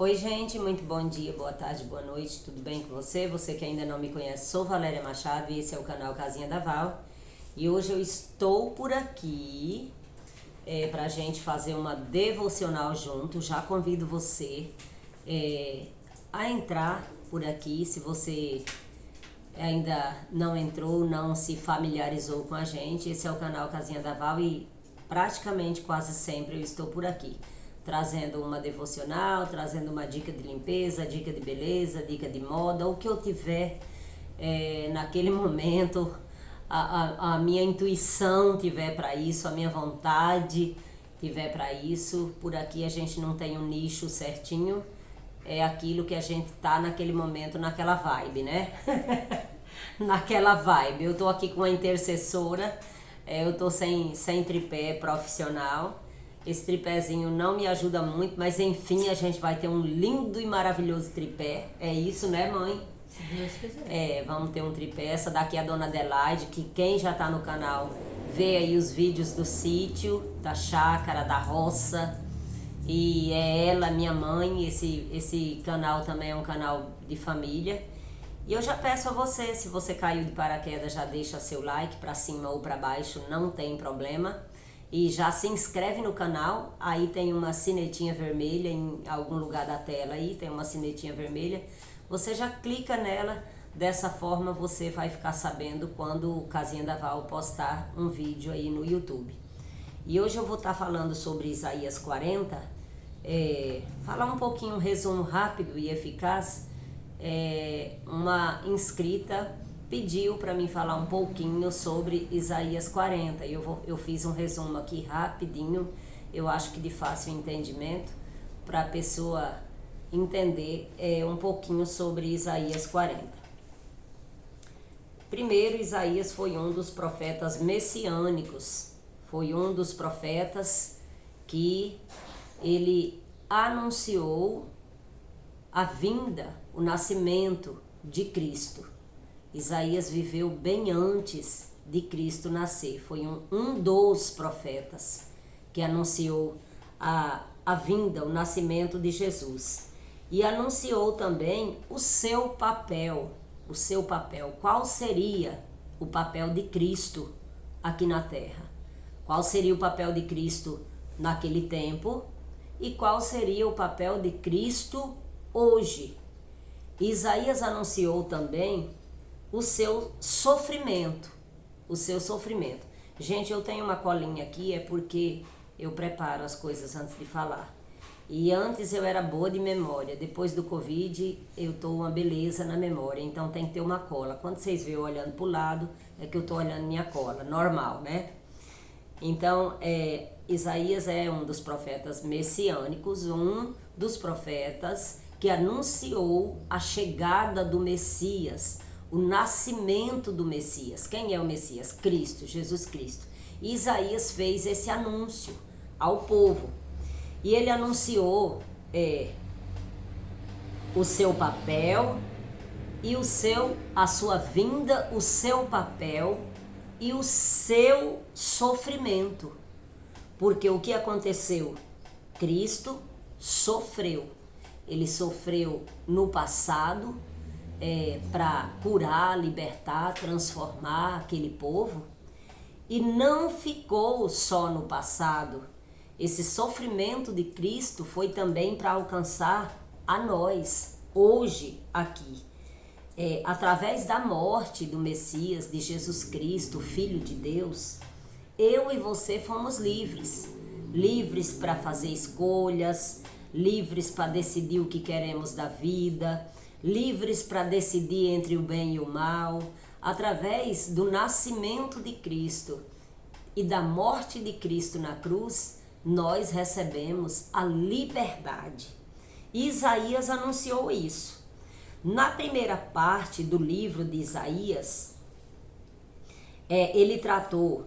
Oi gente, muito bom dia, boa tarde, boa noite, tudo bem com você? Você que ainda não me conhece, sou Valéria Machado e esse é o canal Casinha da Val. E hoje eu estou por aqui pra gente fazer uma devocional junto. Já convido você a entrar por aqui, se você ainda não entrou, não se familiarizou com a gente. Esse é o canal Casinha da Val e praticamente quase sempre eu estou por aqui, trazendo uma devocional, trazendo uma dica de limpeza, dica de beleza, dica de moda, o que eu tiver naquele momento, a minha intuição tiver para isso, a minha vontade tiver para isso. Por aqui a gente não tem um nicho certinho, é aquilo que a gente tá naquele momento, naquela vibe, né? Naquela vibe. Eu tô aqui com uma intercessora, eu tô sem tripé profissional. Esse tripézinho não me ajuda muito, mas enfim, a gente vai ter um lindo e maravilhoso tripé. É isso, né, mãe? Se Deus quiser. Vamos ter um tripé. Essa daqui é a Dona Adelaide, que quem já tá no canal vê aí os vídeos do sítio, da chácara, da roça. E é ela, minha mãe. Esse canal também é um canal de família. E eu já peço a você, se você caiu de paraquedas, já deixa seu like pra cima ou pra baixo, não tem problema. E já se inscreve no canal, aí tem uma sinetinha vermelha em algum lugar da tela aí, tem uma sinetinha vermelha. Você já clica nela, dessa forma você vai ficar sabendo quando o Casinha da Val postar um vídeo aí no YouTube. E hoje eu vou estar falando sobre Isaías 40, falar um pouquinho, um resumo rápido e eficaz. Uma inscrita pediu para mim falar um pouquinho sobre Isaías 40. Eu fiz um resumo aqui rapidinho, eu acho que de fácil entendimento, para a pessoa entender um pouquinho sobre Isaías 40. Primeiro, Isaías foi um dos profetas messiânicos, foi um dos profetas que ele anunciou a vinda, o nascimento de Cristo. Isaías viveu bem antes de Cristo nascer. Foi um dos profetas que anunciou a vinda, o nascimento de Jesus. E anunciou também o seu papel. O seu papel. Qual seria o papel de Cristo aqui na terra? Qual seria o papel de Cristo naquele tempo? E qual seria o papel de Cristo hoje? Isaías anunciou também o seu sofrimento, o seu sofrimento. Gente, eu tenho uma colinha aqui, é porque eu preparo as coisas antes de falar. E antes eu era boa de memória, depois do Covid eu tô uma beleza na memória, então tem que ter uma cola. Quando vocês veem eu olhando pro lado, é que eu tô olhando minha cola, normal, né? Então, Isaías é um dos profetas messiânicos, um dos profetas que anunciou a chegada do Messias, o nascimento do Messias. Quem é o Messias? Cristo, Jesus Cristo. E Isaías fez esse anúncio ao povo. E ele anunciou o seu papel e a sua vinda, o seu papel e o seu sofrimento. Porque o que aconteceu? Cristo sofreu. Ele sofreu no passado, para curar, libertar, transformar aquele povo. E não ficou só no passado. Esse sofrimento de Cristo foi também para alcançar a nós, hoje, aqui. Através da morte do Messias, de Jesus Cristo, Filho de Deus, eu e você fomos livres. Livres para fazer escolhas, livres para decidir o que queremos da vida, livres para decidir entre o bem e o mal. Através do nascimento de Cristo e da morte de Cristo na cruz, nós recebemos a liberdade. Isaías anunciou isso. Na primeira parte do livro de Isaías, ele tratou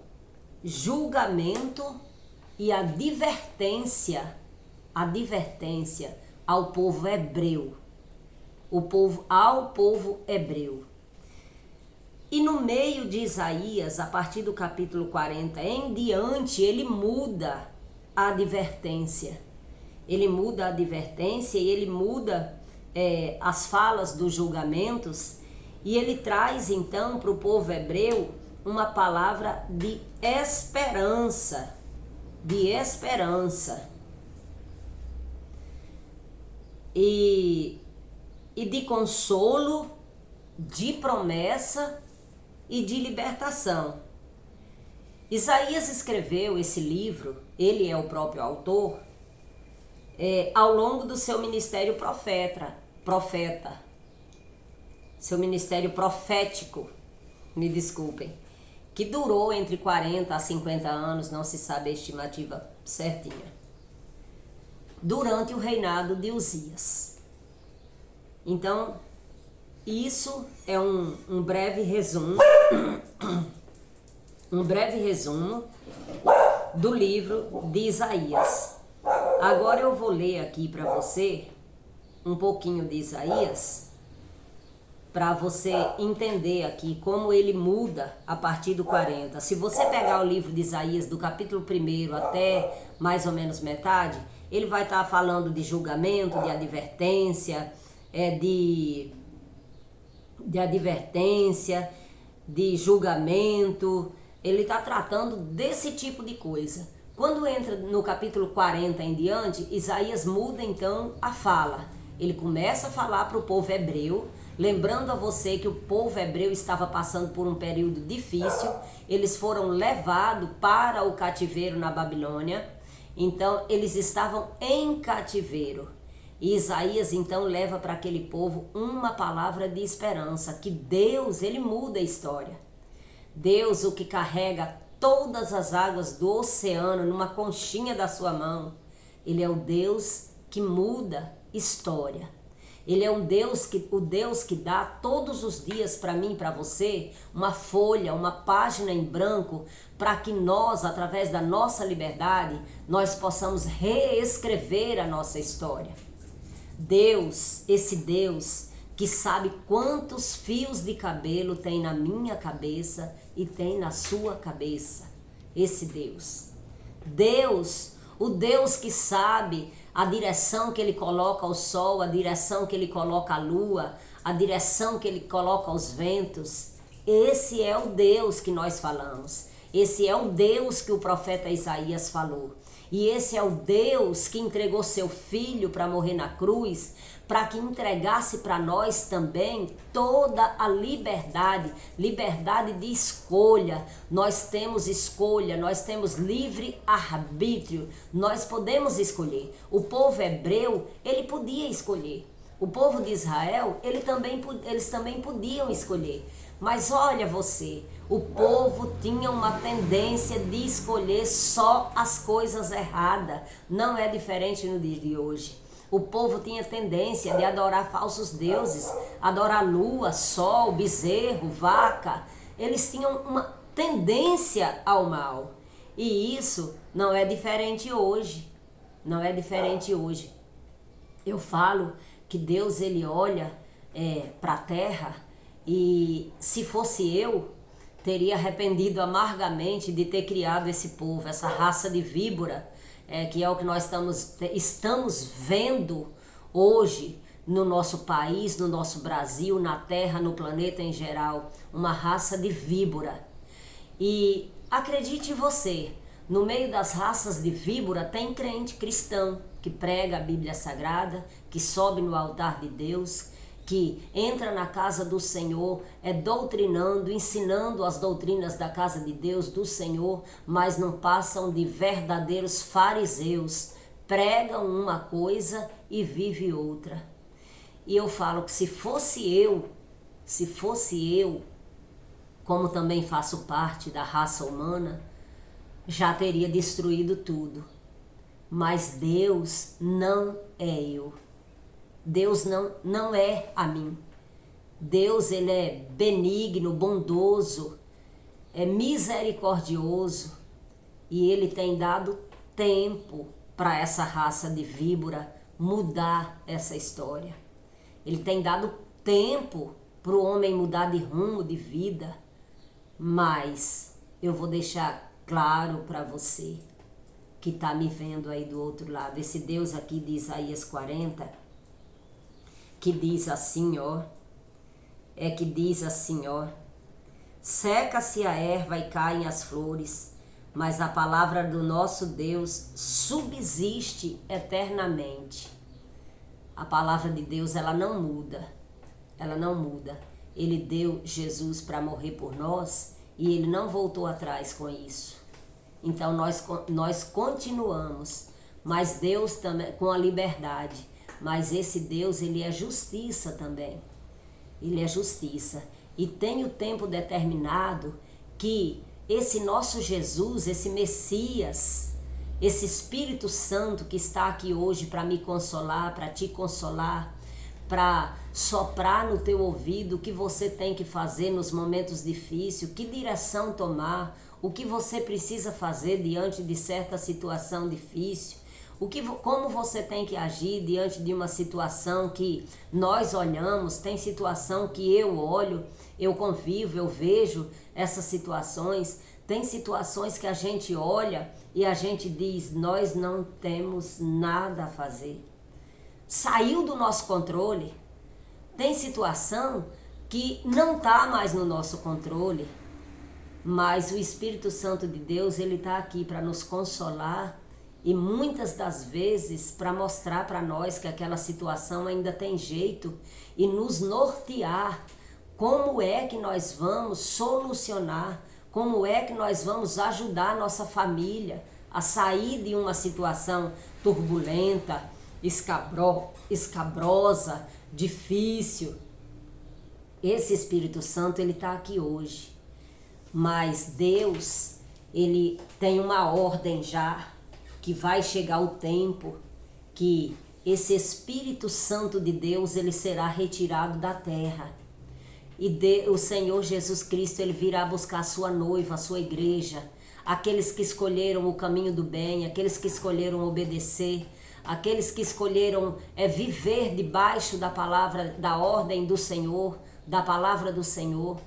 julgamento e advertência ao povo hebreu. Ao povo hebreu. E no meio de Isaías, a partir do capítulo 40 em diante, ele muda a advertência. ele muda a advertência e ele muda as falas dos julgamentos, e ele traz então para o povo hebreu uma palavra de esperança, e de consolo, de promessa e de libertação. Isaías escreveu esse livro, ele é o próprio autor, ao longo do seu ministério profeta, seu ministério profético, me desculpem, que durou entre 40 a 50 anos, não se sabe a estimativa certinha, durante o reinado de Uzias. Então, isso é um breve resumo, do livro de Isaías. Agora eu vou ler aqui para você um pouquinho de Isaías, para você entender aqui como ele muda a partir do 40. Se você pegar o livro de Isaías do capítulo 1 até mais ou menos metade, ele vai estar falando de julgamento, de advertência, de julgamento. Ele está tratando desse tipo de coisa. Quando entra no capítulo 40 em diante, Isaías muda então a fala. Ele começa a falar para o povo hebreu, lembrando a você que o povo hebreu estava passando por um período difícil. Eles foram levados para o cativeiro na Babilônia, então eles estavam em cativeiro. E Isaías então leva para aquele povo uma palavra de esperança, que Deus, ele muda a história. Deus, o que carrega todas as águas do oceano numa conchinha da sua mão, ele é o Deus que muda história. Ele é o Deus que dá todos os dias para mim e para você uma folha, uma página em branco, para que nós, através da nossa liberdade, nós possamos reescrever a nossa história. Deus, esse Deus que sabe quantos fios de cabelo tem na minha cabeça e tem na sua cabeça. Esse Deus. Deus, o Deus que sabe a direção que ele coloca ao sol, a direção que ele coloca à lua, a direção que ele coloca aos ventos. Esse é o Deus que nós falamos. Esse é o Deus que o profeta Isaías falou. E esse é o Deus que entregou seu filho para morrer na cruz, para que entregasse para nós também toda a liberdade de escolha. Nós temos escolha, nós temos livre arbítrio, nós podemos escolher. O povo hebreu, ele podia escolher. O povo de Israel, eles também podiam escolher. Mas olha você, o povo tinha uma tendência de escolher só as coisas erradas. Não é diferente no dia de hoje. O povo tinha tendência de adorar falsos deuses, adorar lua, sol, bezerro, vaca. Eles tinham uma tendência ao mal. E isso não é diferente hoje. Não é diferente hoje. Eu falo que Deus, ele olha para a terra, e se fosse eu, teria arrependido amargamente de ter criado esse povo, essa raça de víbora, que é o que nós estamos vendo hoje no nosso país, no nosso Brasil, na terra, no planeta em geral, uma raça de víbora. E acredite você, no meio das raças de víbora tem crente cristão que prega a Bíblia Sagrada, que sobe no altar de Deus, que entra na casa do Senhor, doutrinando, ensinando as doutrinas da casa de Deus, do Senhor, mas não passam de verdadeiros fariseus, pregam uma coisa e vive outra. E eu falo que se fosse eu, como também faço parte da raça humana, já teria destruído tudo. Mas Deus não é eu. Deus não é a mim. Deus, ele é benigno, bondoso, é misericordioso, e ele tem dado tempo para essa raça de víbora mudar essa história. Ele tem dado tempo para o homem mudar de rumo, de vida. Mas eu vou deixar claro para você que está me vendo aí do outro lado. Esse Deus aqui de Isaías 40, que diz assim, ó, seca-se a erva e caem as flores, mas a palavra do nosso Deus subsiste eternamente. A palavra de Deus, ela não muda. Ele deu Jesus para morrer por nós e ele não voltou atrás com isso. Então nós continuamos, mas Deus também com a liberdade. Mas esse Deus, ele é justiça também. Ele é justiça. E tem o tempo determinado que esse nosso Jesus, esse Messias, esse Espírito Santo que está aqui hoje para me consolar, para te consolar, para soprar no teu ouvido o que você tem que fazer nos momentos difíceis, que direção tomar, o que você precisa fazer diante de certa situação difícil, como você tem que agir diante de uma situação que nós olhamos. Tem situação que eu olho, eu convivo, eu vejo essas situações. Tem situações que a gente olha e a gente diz, nós não temos nada a fazer. Saiu do nosso controle. Tem situação que não está mais no nosso controle, mas o Espírito Santo de Deus, ele está aqui para nos consolar e muitas das vezes para mostrar para nós que aquela situação ainda tem jeito e nos nortear como é que nós vamos solucionar, como é que nós vamos ajudar a nossa família a sair de uma situação turbulenta, escabrosa, difícil. Esse Espírito Santo, ele está aqui hoje. Mas Deus, ele tem uma ordem já, que vai chegar o tempo que esse Espírito Santo de Deus, ele será retirado da terra. E o Senhor Jesus Cristo, ele virá buscar a sua noiva, a sua igreja, aqueles que escolheram o caminho do bem, aqueles que escolheram obedecer, aqueles que escolheram viver debaixo da palavra, da ordem do Senhor, da palavra do Senhor.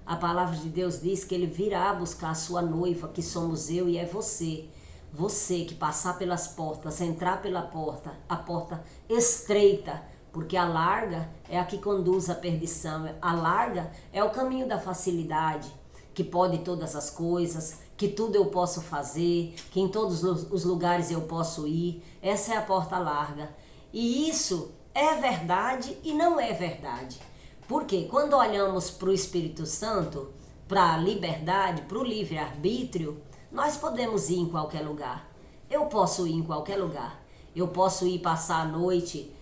A palavra de Deus diz que ele virá buscar a sua noiva, que somos eu e é você. Você que passar pelas portas, entrar pela porta, a porta estreita, porque a larga é a que conduz à perdição. A larga é o caminho da facilidade, que pode todas as coisas, que tudo eu posso fazer, que em todos os lugares eu posso ir. Essa é a porta larga. E isso é verdade e não é verdade. Porque quando olhamos para o Espírito Santo, para a liberdade, para o livre-arbítrio, nós podemos ir em qualquer lugar. Eu posso ir em qualquer lugar. Eu posso ir passar a noite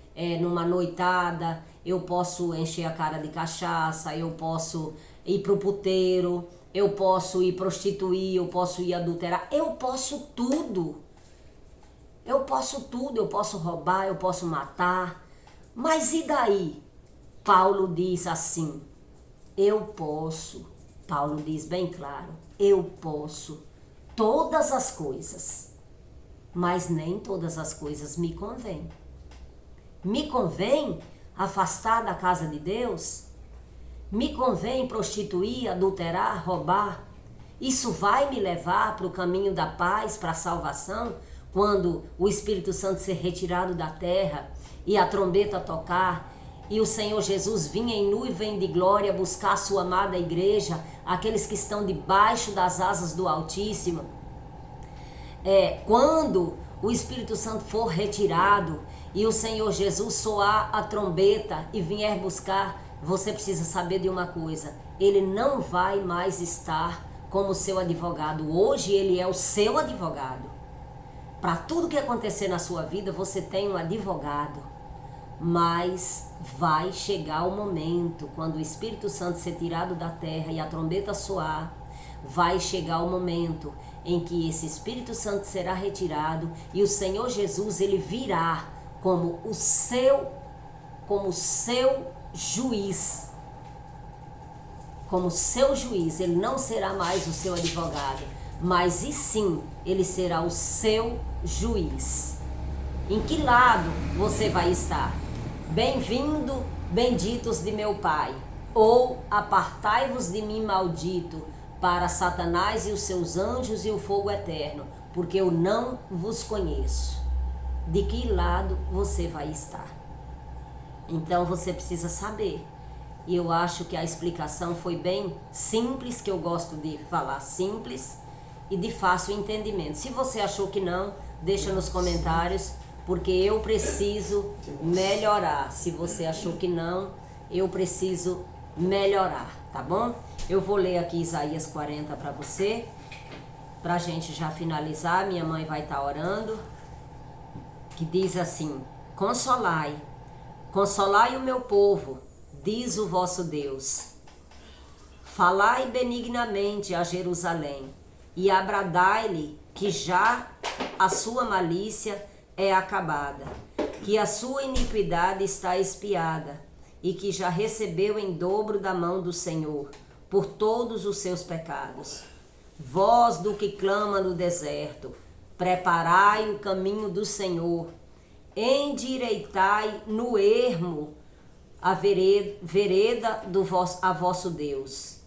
numa noitada, eu posso encher a cara de cachaça, eu posso ir pro puteiro, eu posso ir prostituir, eu posso ir adulterar, eu posso tudo. Eu posso roubar, eu posso matar. Mas e daí? Paulo diz assim, eu posso. Paulo diz bem claro, eu posso todas as coisas, mas nem todas as coisas me convêm. Me convém afastar da casa de Deus? Me convém prostituir, adulterar, roubar? Isso vai me levar para o caminho da paz, para a salvação, quando o Espírito Santo ser retirado da terra e a trombeta tocar e o Senhor Jesus vinha em nuvem de glória buscar a sua amada igreja, aqueles que estão debaixo das asas do Altíssimo? Quando o Espírito Santo for retirado e o Senhor Jesus soar a trombeta e vier buscar, você precisa saber de uma coisa, ele não vai mais estar como seu advogado. Hoje ele é o seu advogado. Para tudo que acontecer na sua vida, você tem um advogado. Mas vai chegar o momento, quando o Espírito Santo ser tirado da terra e a trombeta soar, vai chegar o momento em que esse Espírito Santo será retirado e o Senhor Jesus, ele virá como o seu juiz. Como seu juiz, ele não será mais o seu advogado, mas e sim, ele será o seu juiz. Em que lado você vai estar? Bem-vindo, benditos de meu Pai, ou apartai-vos de mim, maldito, para Satanás e os seus anjos e o fogo eterno, porque eu não vos conheço. De que lado você vai estar? Então você precisa saber. E eu acho que a explicação foi bem simples, que eu gosto de falar simples e de fácil entendimento. Se você achou que não, deixa nos comentários, porque eu preciso melhorar. Se você achou que não, eu preciso melhorar, tá bom? Eu vou ler aqui Isaías 40 para você, para a gente já finalizar. Minha mãe vai estar orando, que diz assim: consolai, consolai o meu povo, diz o vosso Deus. Falai benignamente a Jerusalém, e abradai-lhe que já a sua malícia é acabada, que a sua iniquidade está expiada, e que já recebeu em dobro da mão do Senhor por todos os seus pecados. Voz do que clama no deserto, preparai o caminho do Senhor, endireitai no ermo a vereda a vosso Deus.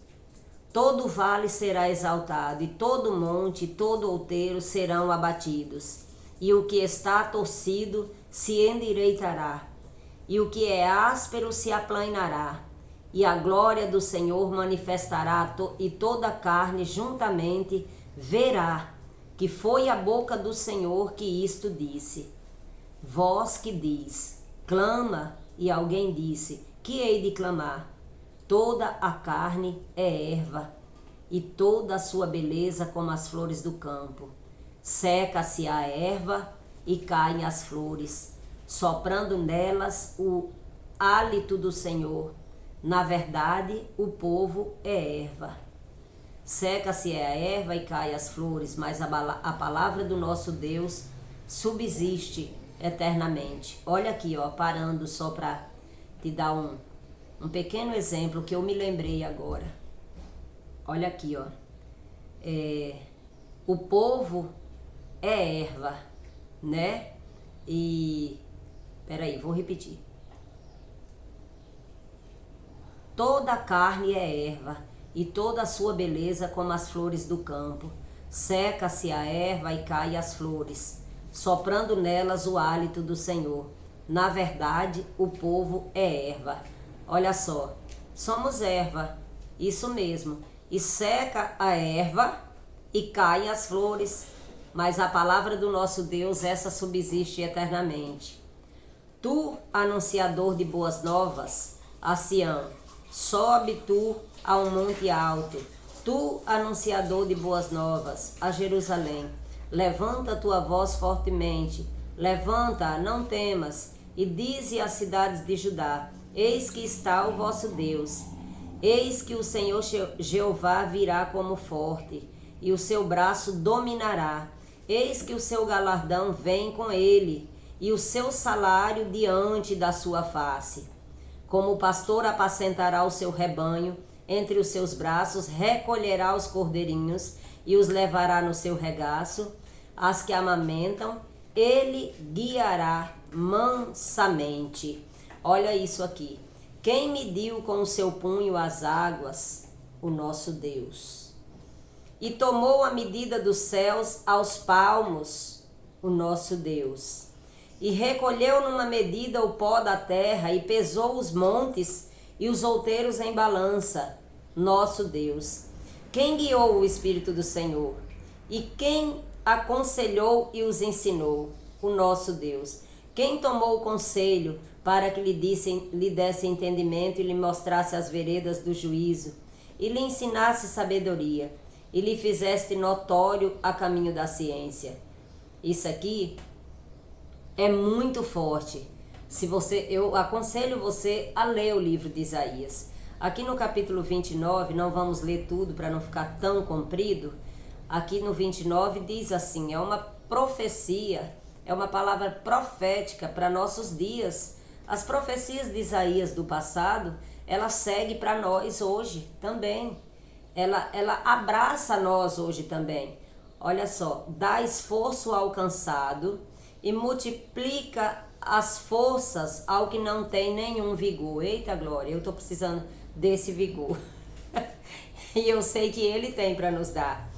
Todo vale será exaltado, e todo monte, e todo outeiro serão abatidos, e o que está torcido se endireitará, e o que é áspero se aplanará, e a glória do Senhor manifestará, e toda a carne juntamente verá que foi a boca do Senhor que isto disse. Voz que diz, clama, e alguém disse, que hei de clamar? Toda a carne é erva, e toda a sua beleza como as flores do campo. Seca-se a erva e caem as flores, soprando nelas o hálito do Senhor. Na verdade, o povo é erva. Seca-se a erva e caem as flores, mas a palavra do nosso Deus subsiste eternamente. Olha aqui, ó, parando só para te dar um pequeno exemplo que eu me lembrei agora. Olha aqui, ó. O povo é erva, né? E peraí, vou repetir. Toda a carne é erva, e toda a sua beleza como as flores do campo. Seca-se a erva e caem as flores, soprando nelas o hálito do Senhor. Na verdade, o povo é erva. Olha só, somos erva, isso mesmo. E seca a erva e caem as flores, mas a palavra do nosso Deus, essa subsiste eternamente. Tu, anunciador de boas novas, a Sião, sobe tu a um monte alto. Tu, anunciador de boas novas, a Jerusalém, levanta tua voz fortemente, levanta, não temas, e dize às cidades de Judá: eis que está o vosso Deus. Eis que o Senhor Jeová virá como forte, e o seu braço dominará. Eis que o seu galardão vem com ele, e o seu salário diante da sua face. Como o pastor apacentará o seu rebanho, entre os seus braços recolherá os cordeirinhos e os levará no seu regaço. As que amamentam, ele guiará mansamente. Olha isso aqui. Quem mediu com o seu punho as águas? O nosso Deus. E tomou a medida dos céus aos palmos? O nosso Deus. E recolheu numa medida o pó da terra, e pesou os montes e os outeiros em balança? Nosso Deus. Quem guiou o Espírito do Senhor? E quem aconselhou e os ensinou? O nosso Deus. Quem tomou o conselho para que lhe desse entendimento e lhe mostrasse as veredas do juízo, e lhe ensinasse sabedoria, e lhe fizeste notório a caminho da ciência? Isso aqui é muito forte. Eu aconselho você a ler o livro de Isaías. Aqui no capítulo 29, não vamos ler tudo para não ficar tão comprido. Aqui no 29 diz assim, é uma profecia, é uma palavra profética para nossos dias. As profecias de Isaías do passado, ela segue para nós hoje também. Ela abraça nós hoje também. Olha só, dá esforço ao cansado e multiplica as forças ao que não tem nenhum vigor. Eita glória, eu estou precisando desse vigor. E eu sei que ele tem para nos dar.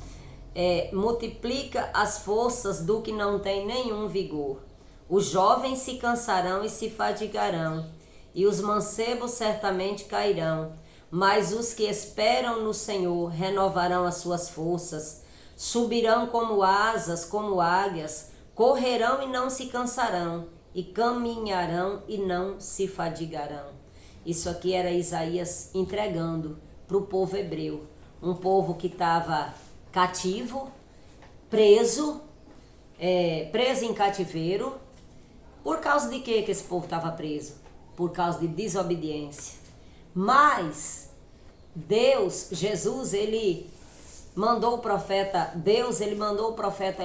multiplica as forças do que não tem nenhum vigor. Os jovens se cansarão e se fadigarão, e os mancebos certamente cairão. Mas os que esperam no Senhor renovarão as suas forças, subirão como asas, como águias, correrão e não se cansarão, e caminharão e não se fadigarão. Isso aqui era Isaías entregando para o povo hebreu, um povo que estava cativo, preso em cativeiro. Por causa de que esse povo estava preso? Por causa de desobediência. Mas Deus, Jesus, ele mandou o profeta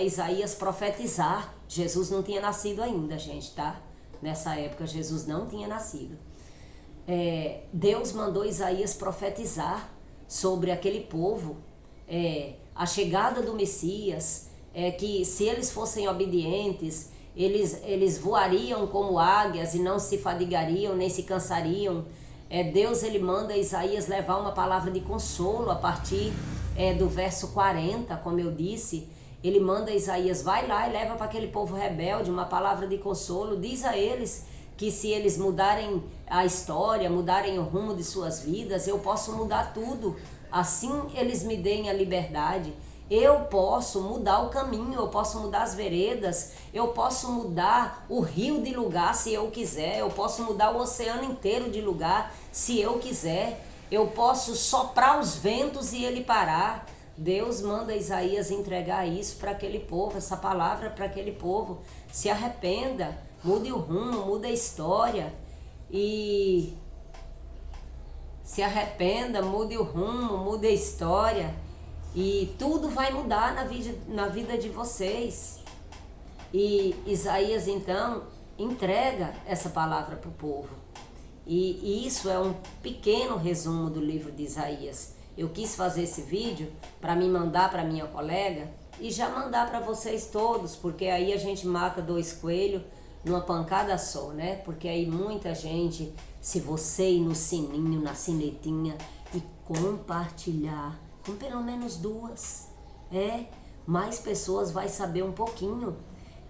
Isaías profetizar. Jesus não tinha nascido ainda, gente, tá? Nessa época Jesus não tinha nascido. Deus mandou Isaías profetizar sobre aquele povo, a chegada do Messias, que se eles fossem obedientes, eles voariam como águias e não se fadigariam, nem se cansariam. Deus, ele manda Isaías levar uma palavra de consolo a partir do verso 40, como eu disse. Ele manda Isaías, vai lá e leva para aquele povo rebelde uma palavra de consolo, diz a eles que se eles mudarem a história, mudarem o rumo de suas vidas, eu posso mudar tudo, assim eles me deem a liberdade. Eu posso mudar o caminho, eu posso mudar as veredas, eu posso mudar o rio de lugar se eu quiser, eu posso mudar o oceano inteiro de lugar se eu quiser, eu posso soprar os ventos e ele parar. Deus manda Isaías entregar isso para aquele povo, essa palavra para aquele povo. Se arrependa, mude o rumo, mude a história. E se arrependa, mude o rumo, mude a história. E tudo vai mudar na vida de vocês. E Isaías então entrega essa palavra para o povo. E isso é um pequeno resumo do livro de Isaías. Eu quis fazer esse vídeo para me mandar para minha colega e já mandar para vocês todos, porque aí a gente mata 2 coelhos numa pancada só, né? Porque aí muita gente, se você ir no sininho, na sinetinha e compartilhar com pelo menos 2, mais pessoas vai saber um pouquinho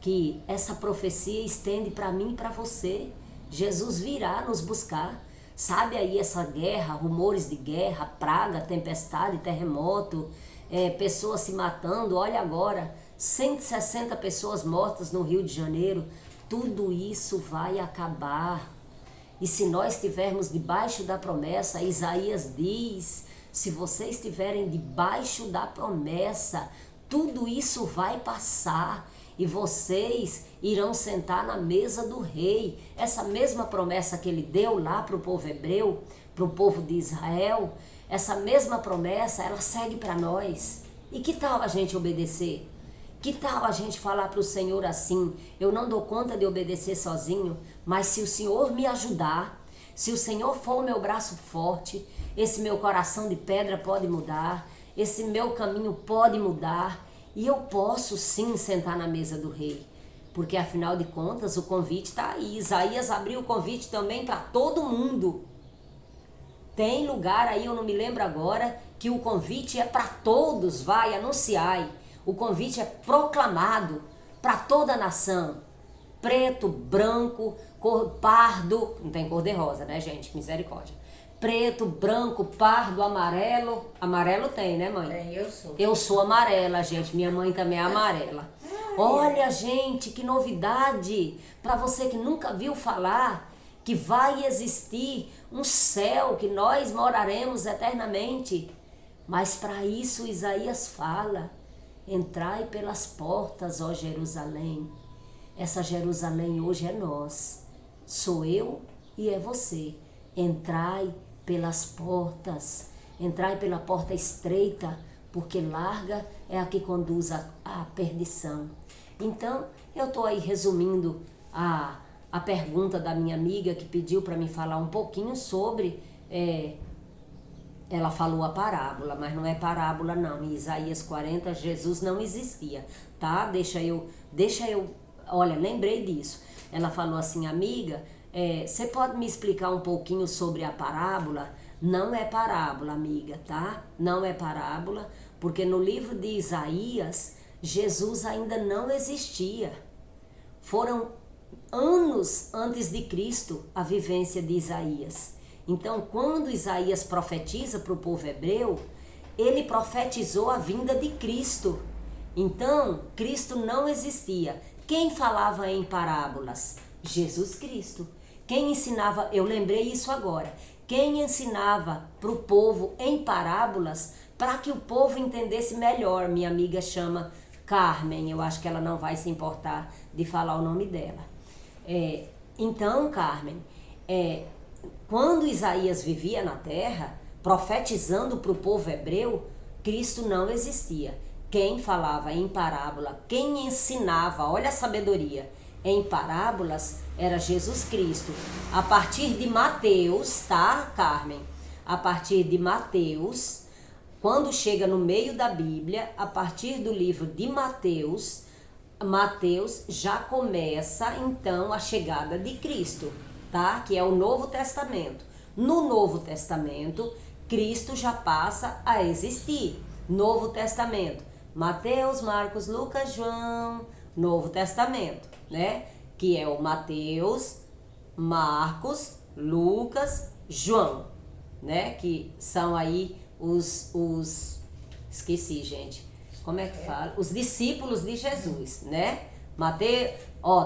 que essa profecia estende para mim e para você. Jesus virá nos buscar. Sabe aí essa guerra, rumores de guerra, praga, tempestade, terremoto, pessoas se matando. Olha agora, 160 pessoas mortas no Rio de Janeiro. Tudo isso vai acabar. E se nós estivermos debaixo da promessa, Isaías diz, se vocês estiverem debaixo da promessa, tudo isso vai passar. E vocês irão sentar na mesa do rei. Essa mesma promessa que ele deu lá para o povo hebreu, para o povo de Israel, essa mesma promessa, ela segue para nós. E que tal a gente obedecer? Que tal a gente falar para o Senhor assim, eu não dou conta de obedecer sozinho, mas se o Senhor me ajudar, se o Senhor for o meu braço forte, esse meu coração de pedra pode mudar, esse meu caminho pode mudar, e eu posso sim sentar na mesa do rei, porque afinal de contas o convite está aí. Isaías abriu o convite também para todo mundo. Tem lugar aí, eu não me lembro agora, que o convite é para todos, vai, anunciai. O convite é proclamado para toda a nação. Preto, branco, cor pardo, não tem cor de rosa, né, gente? Misericórdia. Preto, branco, pardo, amarelo. Amarelo tem, né, mãe? Tem, eu sou. Eu sou amarela, gente. Minha mãe também é amarela. Olha, gente, que novidade. Para você que nunca viu falar, que vai existir um céu, que nós moraremos eternamente. Mas para isso Isaías fala, entrai pelas portas, ó Jerusalém. Essa Jerusalém hoje é nós. Sou eu e é você. Entrai pelas portas, entrai pela porta estreita, porque larga é a que conduz à perdição. Então, eu estou aí resumindo a pergunta da minha amiga que pediu para me falar um pouquinho sobre, ela falou a parábola, mas não é parábola não, em Isaías 40 Jesus não existia, tá? Deixa eu, olha, lembrei disso. Ela falou assim, amiga, você pode me explicar um pouquinho sobre a parábola? Não é parábola, amiga, tá? Não é parábola, Porque no livro de Isaías, Jesus ainda não existia. Foram anos antes de Cristo a vivência de Isaías. Então, quando Isaías profetiza para o povo hebreu, ele profetizou a vinda de Cristo. Então, Cristo não existia. Quem falava em parábolas? Jesus Cristo. Quem ensinava, eu lembrei isso agora, quem ensinava para o povo em parábolas, para que o povo entendesse melhor, minha amiga chama Carmen, eu acho que ela não vai se importar de falar o nome dela. Então, Carmen, quando Isaías vivia na terra, profetizando para o povo hebreu, Cristo não existia. Quem falava em parábola, quem ensinava, olha a sabedoria, em parábolas era Jesus Cristo. A partir de Mateus, tá, Carmen? A partir de Mateus, quando chega no meio da Bíblia, a partir do livro de Mateus, Mateus já começa então a chegada de Cristo, tá? Que é o Novo Testamento. No Novo Testamento, Cristo já passa a existir. Novo Testamento, Mateus, Marcos, Lucas, João, Novo Testamento, né? Que é o Mateus, Marcos, Lucas, João, né? Que são aí esqueci, gente. Como é que fala? Os discípulos de Jesus, né? Mateus,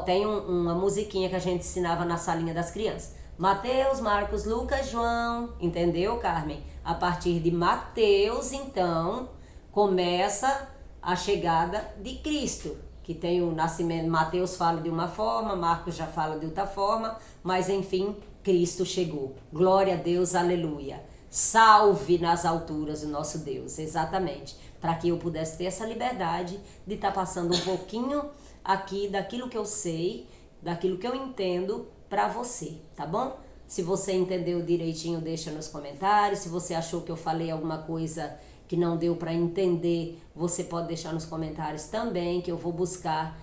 tem uma musiquinha que a gente ensinava na salinha das crianças. Mateus, Marcos, Lucas, João, entendeu, Carmen? A partir de Mateus, então, começa a chegada de Cristo, que tem o nascimento. Mateus fala de uma forma, Marcos já fala de outra forma, mas enfim, Cristo chegou. Glória a Deus, aleluia. Salve nas alturas o nosso Deus, exatamente, para que eu pudesse ter essa liberdade de estar passando um pouquinho aqui daquilo que eu sei, daquilo que eu entendo para você, tá bom? Se você entendeu direitinho, deixa nos comentários. Se você achou que eu falei alguma coisa que não deu para entender, você pode deixar nos comentários também, que eu vou buscar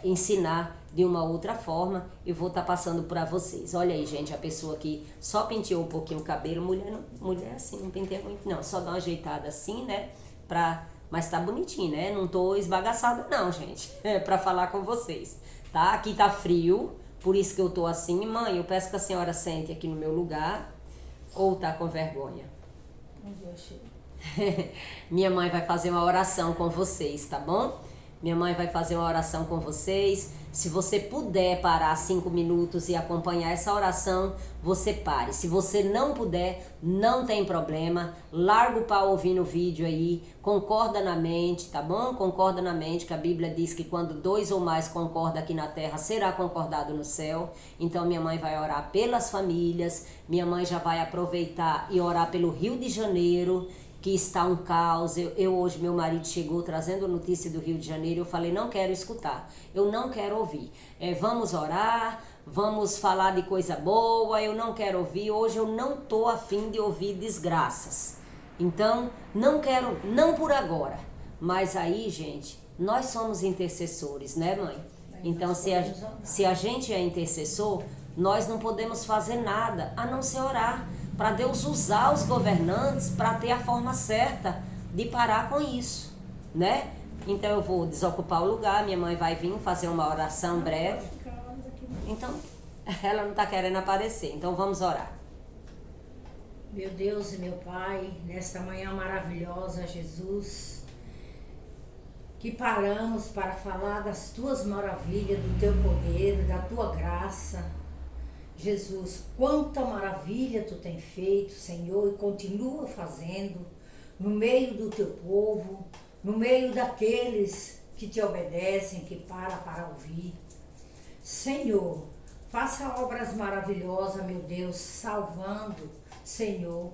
ensinar de uma outra forma e vou estar passando para vocês. Olha aí, gente, a pessoa que só penteou um pouquinho o cabelo, mulher assim, não penteia muito não, só dá uma ajeitada assim, né, mas tá bonitinho, né, não tô esbagaçada não, gente, para falar com vocês, tá? Aqui tá frio, por isso que eu tô assim. Mãe, eu peço que a senhora sente aqui no meu lugar, ou tá com vergonha? Minha mãe vai fazer uma oração com vocês, tá bom? Minha mãe vai fazer uma oração com vocês. Se você puder parar 5 minutos e acompanhar essa oração, você pare. Se você não puder, não tem problema. Larga o pau ouvindo o vídeo aí. Concorda na mente, tá bom? Concorda na mente, que a Bíblia diz que quando 2 ou mais concordam aqui na terra, será concordado no céu. Então minha mãe vai orar pelas famílias. Minha mãe já vai aproveitar e orar pelo Rio de Janeiro, que está um caos. Eu hoje, meu marido chegou trazendo notícia do Rio de Janeiro, eu falei, não quero escutar, eu não quero ouvir. Vamos orar, vamos falar de coisa boa, eu não quero ouvir, hoje eu não tô afim de ouvir desgraças. Então, não quero, não por agora. Mas aí, gente, nós somos intercessores, né, mãe? Então, se a gente é intercessor, nós não podemos fazer nada a não ser orar, para Deus usar os governantes para ter a forma certa de parar com isso, né? Então eu vou desocupar o lugar, minha mãe vai vir fazer uma oração breve. Então, ela não está querendo aparecer, então vamos orar. Meu Deus e meu Pai, nesta manhã maravilhosa, Jesus, que paramos para falar das Tuas maravilhas, do Teu poder, da Tua graça. Jesus, quanta maravilha Tu tem feito, Senhor, e continua fazendo no meio do Teu povo, no meio daqueles que Te obedecem, que para ouvir. Senhor, faça obras maravilhosas, meu Deus, salvando, Senhor,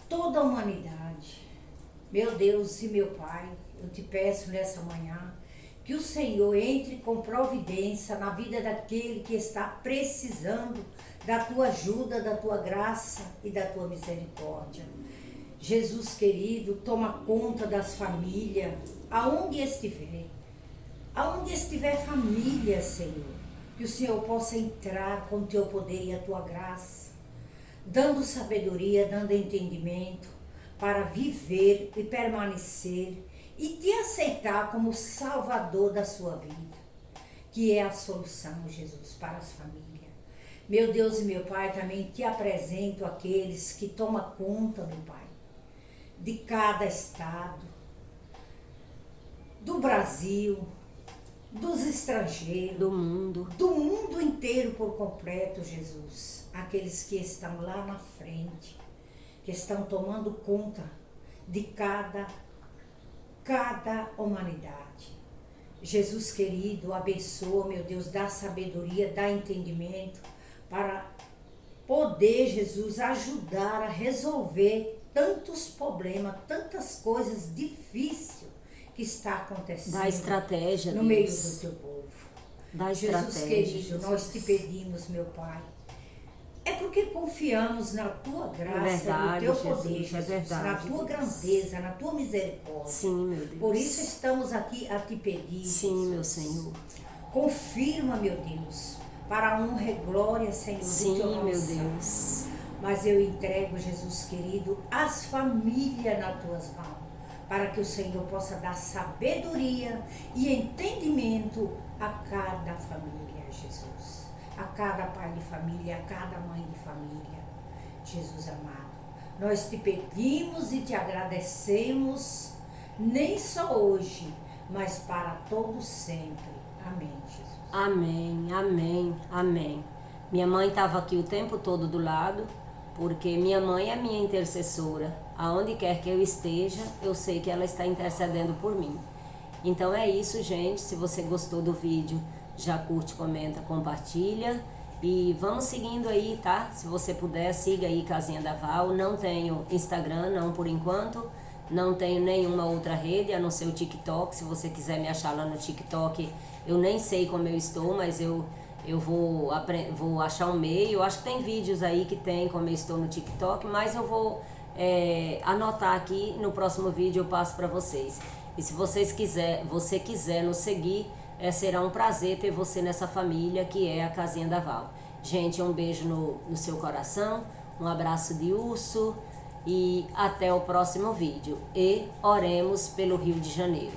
toda a humanidade. Meu Deus e meu Pai, eu Te peço nessa manhã, que o Senhor entre com providência na vida daquele que está precisando da Tua ajuda, da Tua graça e da Tua misericórdia. Jesus querido, toma conta das famílias, aonde estiver família, Senhor, que o Senhor possa entrar com o Teu poder e a Tua graça, dando sabedoria, dando entendimento, para viver e permanecer e te aceitar como Salvador da sua vida, que é a solução, Jesus, para as famílias. Meu Deus e meu Pai, também te apresento aqueles que tomam conta, meu Pai, de cada estado, do Brasil, dos estrangeiros, do mundo inteiro por completo, Jesus. Aqueles que estão lá na frente, que estão tomando conta de cada humanidade. Jesus querido, abençoa, meu Deus, dá sabedoria, dá entendimento para poder, Jesus, ajudar a resolver tantos problemas, tantas coisas difíceis que está acontecendo. Dá estratégia, no meio do teu povo. Dá Jesus estratégia, querido, Jesus. nós te pedimos, meu Pai. É porque confiamos na tua graça, no teu poder, Jesus, na tua grandeza, na tua misericórdia. Sim, meu Deus. Por isso estamos aqui a te pedir, Sim, Jesus. meu Senhor. Confirma, meu Deus, para a honra e glória, Senhor, Sim, do teu nome meu santo. Deus. Mas eu entrego, Jesus querido, as famílias nas tuas mãos, para que o Senhor possa dar sabedoria e entendimento a cada família, Jesus. A cada pai de família, a cada mãe de família. Jesus amado, nós te pedimos e te agradecemos, nem só hoje, mas para todo sempre. Amém, Jesus. Amém, amém, amém. Minha mãe estava aqui o tempo todo do lado, porque minha mãe é minha intercessora. Aonde quer que eu esteja, eu sei que ela está intercedendo por mim. Então é isso, gente. Se você gostou do vídeo, já curte, comenta, compartilha. E vamos seguindo aí, tá? Se você puder, siga aí Casinha da Val. Não tenho Instagram, não por enquanto. Não tenho nenhuma outra rede, a não ser o TikTok. Se você quiser me achar lá no TikTok, eu nem sei como eu estou, mas eu vou achar um meio. Eu acho que tem vídeos aí que tem como eu estou no TikTok, mas eu vou anotar aqui. No próximo vídeo eu passo para vocês. E se você quiser nos seguir, será um prazer ter você nessa família que é a Casinha da Val. Gente, um beijo no seu coração, um abraço de urso e até o próximo vídeo. E oremos pelo Rio de Janeiro.